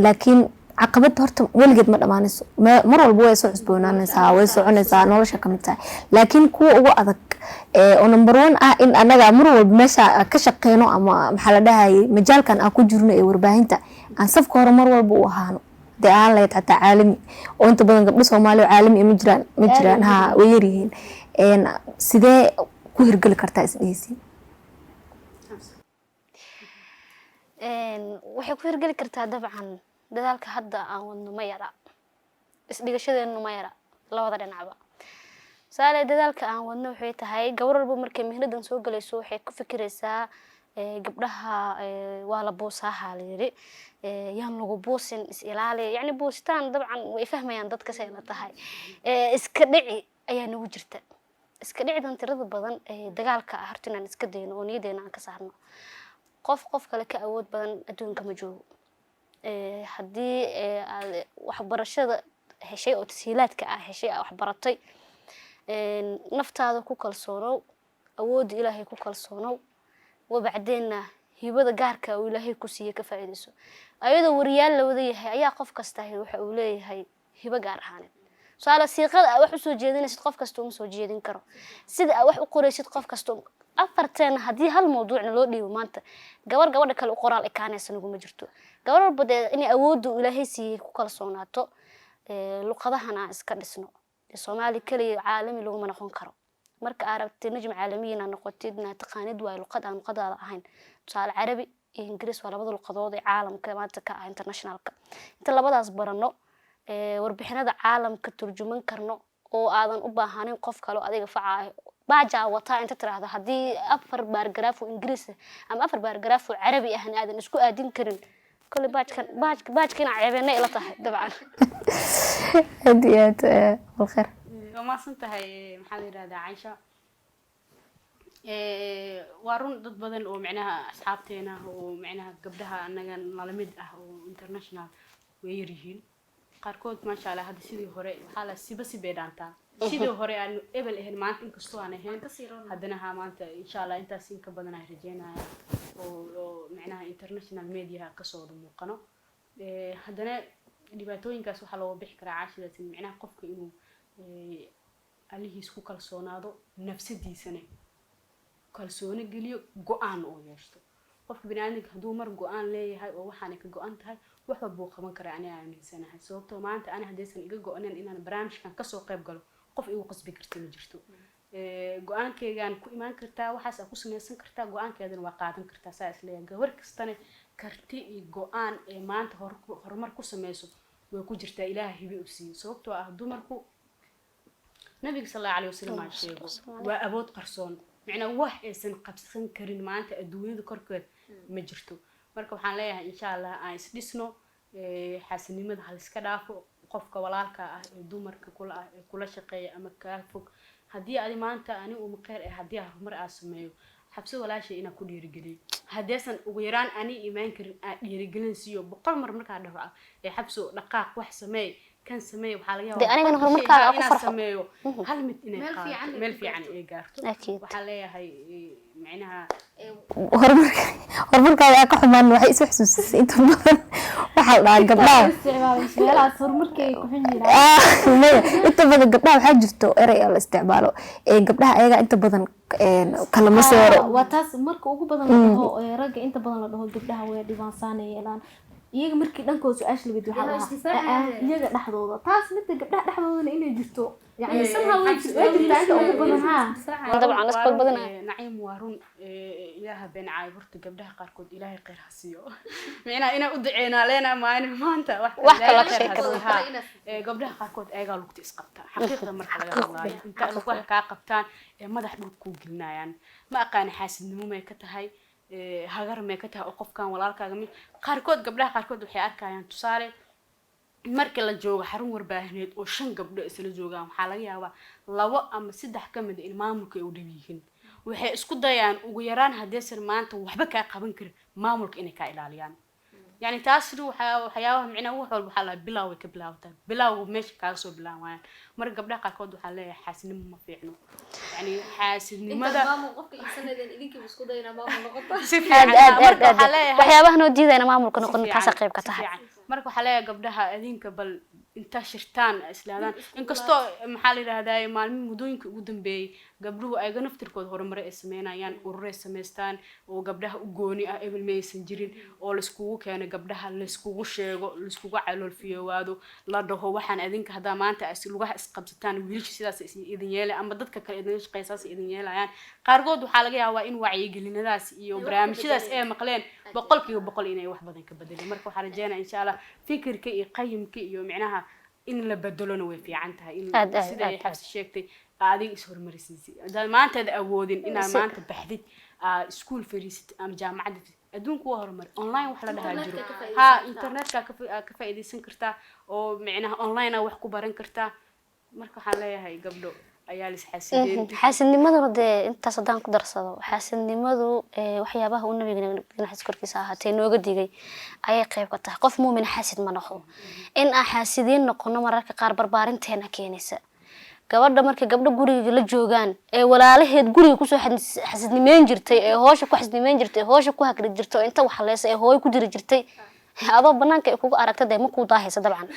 laakiin caqabad horta weligeed ma dhamaanayso mar walba way soo cusboonaanaysaa way soconaysaa nolosha kamid tahay laakiin kuwa ugu adag oo number 1 ah in anaga mar walba meesha ka shaqeyno ama maxaa la dhahayay majaalkan aan ku jirno ee warbaahinta aan safka hore mar walba u ahaano de aan lahayd xataa caalami oo inta badan gabdho Soomaali oo caalami ma jiraan way yaryihiin sidee ku hirgeli kartaa isdheysi waxay ku hirgeli kartaa dabcan dadaalka hadda aan wadno ma yara isdhigashadeenu ma yara labada dhinacba saale dadaalka aan wadno waxay tahay gabar walba markay mihnadan soo galayso waxay ku fikiraysaa gabdhaha waa la buusaha la yiri yaan lagu buusin is ilaali yani buustaan dabcan way fahmayaan dadka sayna tahay iska dhici ayaa nagu jirta iska dhicidan tirada badan dagaalka hartinaan iska dayno oo niyadeena aan ka saarno qof kale ka awood badan adduunka ma joogo haddii waxbarashada heshay oo tashiilaadka ah heshay wax baratay naftaada ku kalsoonow awoodda ilaahay ku kalsoonow wabacdeena hibada gaarka oo ilaahay ku siiyay ka faa'iideyso ayadoo wariyaal la wada yahay ayaa qof kasta waxa uu leeyahay hibo gaar ahaaneed su'aala siiqada wax u soo jeedinaysid qof kasta uma soo jeedin karo sida wax u qoraysid qof kasta afarteen haddii hal mawduucna loo dhiibo maanta gabadha kale u qoraal ekaanaysa naguma jirto gabar walba inay awoodda ilaahay siiyay ku kalsoonaato luqadahana iska dhisno Soomaali kaliya caalami laguma noqon karo marka aragtay najm caalamiina noqotidna taqaanid waa luqad aan luqadaada ahayn tusaale carabi iyo ingiriis waa labada luqadood ee caalamka maanta ka ah internationalka inta labadaas barano warbixinada caalamka turjuman karno oo aadan u baahanin qof kale oo adiga facaayo baaja wata inta tiraahdo hadii 4 baaragraaf oo ingiriis ama 4 baaragraaf oo carabi ah aadan isku aadin karin كل باجكنا عيبنا إلى طه طبعا هديات بالخير وما صنتها محل هذا عايشة وارون ضد بدن ومعناها أصحابتنا ومعناها قبلها أننا نلمد وإنترناشنال ويرجين قاركود ما شاء الله هذا سيدي هوري حالا سيبسي بيدانتا سيدي هوري أنه قبل إهن ما أنت كستو أنا هين هدنا ما أنت إن شاء الله أنت سينك بدنا رجينا ومعناها إنترناشنال ميديا كسود موقنا هدنا dhibaatooyin kaas waxa loo bixi karaa caashidaatin macnaha qofka inuu alihiis ku kalsoonaado nafsadiisana kalsooni geliyo go'aan oo yeesho qofka bini'aadamka haduu mar go'aan leeyahay oo waxaan ka go'an tahay wax walba uu qaban karaa aniga aaminsanahay sababtoo maanta ana hadaysan iga go'anan inaan barnaamijkan ka soo qayb galo qof igu qasbi karta ma jirto go'aankeygaan ku imaan kartaa waxaas aad ku samaysan kartaa go'aankeedana waa qaadan kartaa saa isleeyahay gabar kastana karti iyo go'aan ee maanta horumar ku sameeyso way ku jirtaa ilaahay hibi u siiyo sababtoo ah dumarku nabiga sallallahu alayhi wasallam sheego waa awood qarsoon macna wax aysan qabsan karin maanta adduunyada korkeed ma jirto marka waxaan leeyahay insha Allah aan isdhisno xaasinimada hal iska dhaafo qofka walaalka ah ee dumarka kula shaqeeya ama ka fog hadii aad maanta ani u maqeer hadii horumar aad sameeyo xabsi walaashay ina ku dhiirigeliyo hadeesan ugu yaraan ani iimaan karin aad dhiirigelin siiyo boqol mar marka dhaho ee xabso dhaqaaq wax sameey kan sameey waxa laga yaabaa anigana horumarkaaga ku farxo sameeyo hal mid inay qaato meel fiican ay gaarto waxa leeyahay macnaha horumarkaaga ka xumaan waxay isu xasuusisay inta badan waxa la gabdhaha meelaha horumarkay ku xinjiraan inta badan gabdhaha waxa jirto eray la isticmaalo ee gabdhaha ayaga inta badan kala ma seero waa taas marka ugu badan la dhaho ragga inta badan la dhaho gabdhaha way dhibaansanayaan iyaga markii dhankooda su'aasha labid waxa iyaga dhaxdooda taas mid gabdhaha dhaxdoodana inay jirto يعني سمها وجهت ugu badan ha dabcan asbad badan naciim waarun ilaaha been caayburta gabdhaha qaarkood ilaahay qeyr ha siiyo meena ina u duceena leena maanta wax kala sheekada gabdhaha qaarkood ayaga lugta isqabta xaqiiqda marka laga hadlayo inta wax ka qabtaan ee madax dhulka ku gelinayaan ma aqaan xaasidnimo may ka tahay hagar may ka tahay qofkan walaalkaaga mid qaarkood gabdhaha qaarkood waxay arkayaan tusaale marka la joogo xarun warbaahineed oo 5 gabdho isla joogaan waxa laga yaabaa 2 ama 3 kamid ah maamulka ay u dhibiyihiin waxay isku dayaan ugu yaraan hadeesan maanta waxba ka qaban karin maamulka inay ka ilaaliyaan yani taas waxyaabaha micnaha wax walba waxa la bilaaway ka bilaawtaan bilaaw meesha ka soo bilaawayaan mar gabdhaha qaarkood waxa leeyahay xaasidnimo ma fiicno yani xaasidnimada maamul qofka insanadeen idinka isku dayna maamul noqoto waxyaabaha noo diidayna maamulka noqon taas qayb ka tahay marka waxa leeyahay gabdhaha adinka bal inta shirtaan islaadaan inkastoo maxaa la yiraahdaa maalmo mudooyinka ugu dambeeyay gabdhuhu ay ganaftirkooda horumar ay sameeyaan urur ay sameystaan oo gabdhaha u gooni ah ebel meeysan jirin oo la iskugu keenay gabdhaha la iskugu sheego la iskugu calool fiyowaado la dhaho waxaan adinka hadaa maanta ay lugaha isqabsataan wiilashii sidaas idin yeelay ama dadka kale idin shaqeysaas idin yeelayaan qaarkood waxa laga yaabaa in wacyigelinadaas iyo barnaamijyadaas ay maqleen boqolkiiba boqol inay wax badan ka bedelaan marka waxa rajeenaa insha Allah fikirka iyo qayimka iyo macnaha in la bedelo way fiican tahay in sida ay xabsi sheegtay adiga is hormarisiisay hadal maanta awoodin inaad maanta baxdid school fariisid ama jaamacad adduunku waa horumar online wax la dhahaa jiro ha internetka ka faa'iideysan kartaa oo macnaha online wax ku baran kartaa marka waxaan leeyahay gabdho ayaa la xasideen xasidnimadu inta sadaan ku darsado xasidnimadu waxyaabaha uu nabiga naxariis korkiisa ahaatay nooga digay ayay qayb ka tahay qof muumin xasid ma noqdo in aan xasidin noqono mararka qaar barbaarinteena keenaysa gabadha markay gabdho guriga la joogaan ee walaalaheed guriga ku soo xasidnimeyn jirtay ee hoosha ku xasidnimeyn jirtay hoosha ku hakri jirtay inta wax leesay ee hooy ku jiri jirtay adoo banaanka ay kugu aragtay ma ku daahaysa dabcan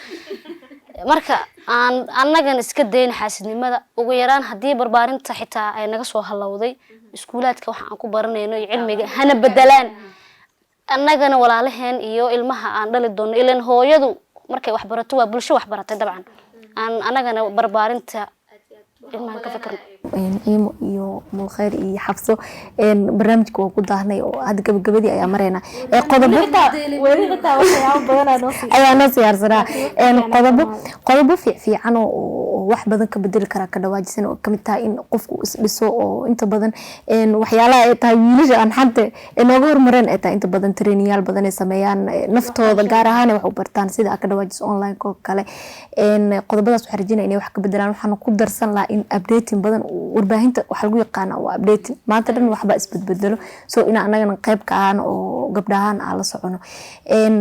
marka aan annagan iska deyn xaasidnimada ugu yaraan hadii barbaarinta xitaa ay naga soo halawday iskuulaadka waxa aan ku baranayno cilmiga hana bedelaan annagana walaalaheen iyo ilmaha aan dhali doono ilaan hooyadu markay wax barato waa bulsho wax baratay dabcan aan annagana barbaarinta ilmaha ka fikirno ciimo iyo mulkhayr iyo xabso barnaamijka waa ku daahnay oo hadda gabagabadii ayaa marayna ayaa noo siyaarsanaa qodobo fiican oo wax badan ka bedeli karaa ka dhawaajisan oo kamid tahay in qofku isdhiso oo inta badan waxyaalaha ay tahay wiilasha aan xanta nooga hormareen ay tahay inta badan traininyaal badan ay sameeyaan naftooda gaar ahaan wax u bartaan sida ka dhawaajis online oo kale qodobadaas waxaan rajinaa inay wax ka bedelaan waxaan ku darsan lahaa in updating badan warbaahinta waxa lagu yaqaan waa updating maanta dhan waxba isbedbedelo soo ina anagana qayb ka aan oo gabdhahan aan la socono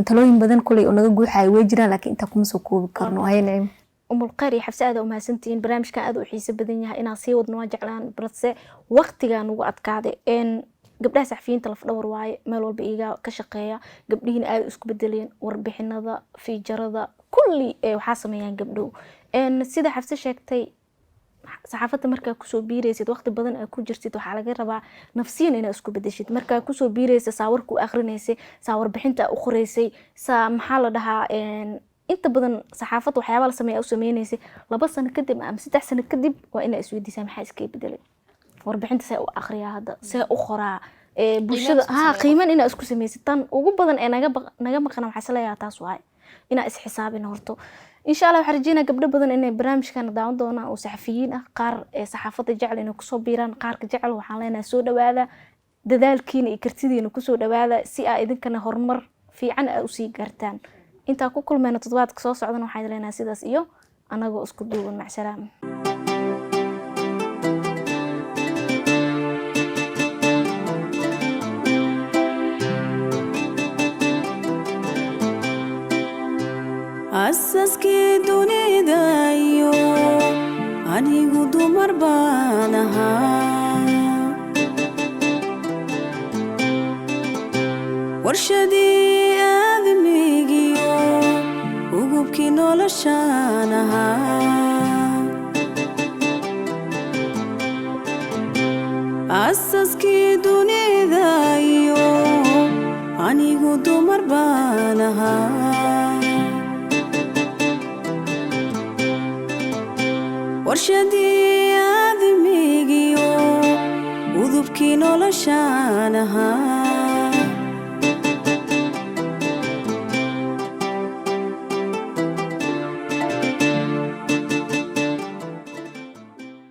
talooyin badan kulay oo naga guuxay way jiraan laakiin inta kuma soo koobi karno hayna umulkhayr iyo xabsi aad u mahadsantihiin barnaamijkan aad u xiiso badan yahay inaan sii wadno waa jeclaan balse waqtigan ugu adkaaday gabdhaha saxafiyiinta laf dhawr waaye meel walba iiga ka shaqeeya gabdhihiina aad isku bedeleen warbixinada fiijarada kulli waxaa sameeyaan gabdhow sida xabsi sheegtay saxaafadda markaa kusoo biiraysid waqti badan aad ku jirtid waxaa laga rabaa nafsiyan inaad isku bedeshid markaa kusoo biiraysa saa warka u akrinaysay saa warbixinta u qoraysay saa maxaa la dhahaa inta badan saxaafadda waxyaabaa la sameeya u sameynaysay 2 sano kadib ama 3 sano kadib waa inaa isweydiisaa maxaa iska bedelay warbixinta see u akhriyaa hadda see u qoraa bulshada qiiman inaa isku samaysid tan ugu badan ee naga maqana waxaa isleeyahay taas waay inaa isxisaabin horto insha Allah waxaan rajeynaa gabdho badan inay barnaamijkan daawan doonaan oo saxafiyiin ah qaar ee saxaafadda jecel inay kusoo biiraan qaarka jecel waxaan leenahay soo dhawaada dadaalkiina iyo kartidiina kusoo dhawaada si aa idinkana horumar fiican aad u sii gaartaan inta ku kulmayna toddobaadka soo socdana waxaan leenahay sidaas iyo anagoo isku duuban macsalaam asaskii dunida iyo anigu dumar baan ahaa warshadii aadamigiyo ugubkii noloshaan ahaa asaskii dunida iyo anigu dumar baan ahaa warshadii aadamigiyo udubkii noloshaan ahaa